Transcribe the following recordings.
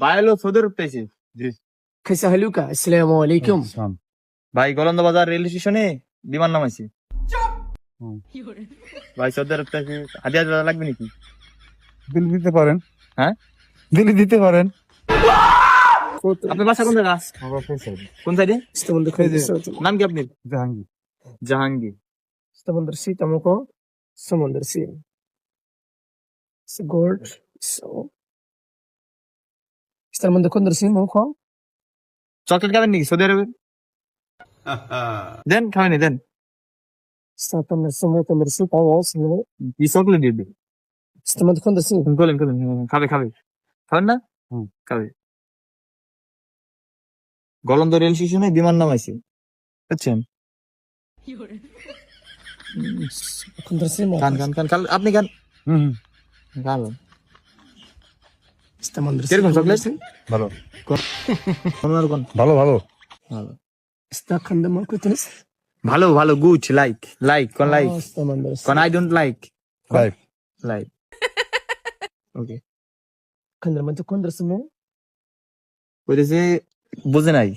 ভাই হলো সৌদি আরব থেকে। জি كيف حالك؟ السلام عليكم. ভাই গোলন্দ বাজার রেল স্টেশনে বিমান নামাইছি। ভাই সৌদি আরব থেকে হাদিয়া লাগবে নাকি? দিল্লি দিতে পারেন, হ্যাঁ দিল্লি দিতে পারেন। আপনার বাসা কোন জায়গা? কোন সাইডে? استمندر كويس. নাম কি আপনার? জাহাঙ্গীর। জাহাঙ্গীর। استمندر سي تموكو. سمندر سي. سجورج. سو. استمندر كندر سي موكو. চকলেট খাবেন নাকি সৌদি আরবে? দেন খাবেন দেন। استمندر سمو كندر سي تاوس. কি চকলেট দিবি? استمندر كندر سي. বলেন বলেন খাবে খাবে খাবেন না? খাবে। গোলন্দ রেল স্টেশনে বিমান নামাইছি বুঝছেন? كندر سي موكو. খান খান খান খান আপনি খান খান। استمندر سي. কিরকম চকলেট? ভালো কোন আর কোন? ভালো ভালো ভালো استخدم موكو تنس. ভালো ভালো গুড লাইক লাইক কোন লাইক استمندر سي. কোন I don't like life. Like okay كندر ما كندر سمو. বলেছে বুঝে নাই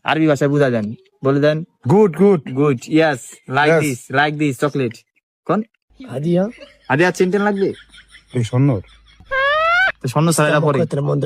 আরবি ভাষায় বুঝা যান বলে দেন good good good yes Yes. Like this chocolate কোন هدية. আদে আর চেনটেন লাগবে এই সন্ন্যর তো স্বর্ণ ছাড়া পরে تمندر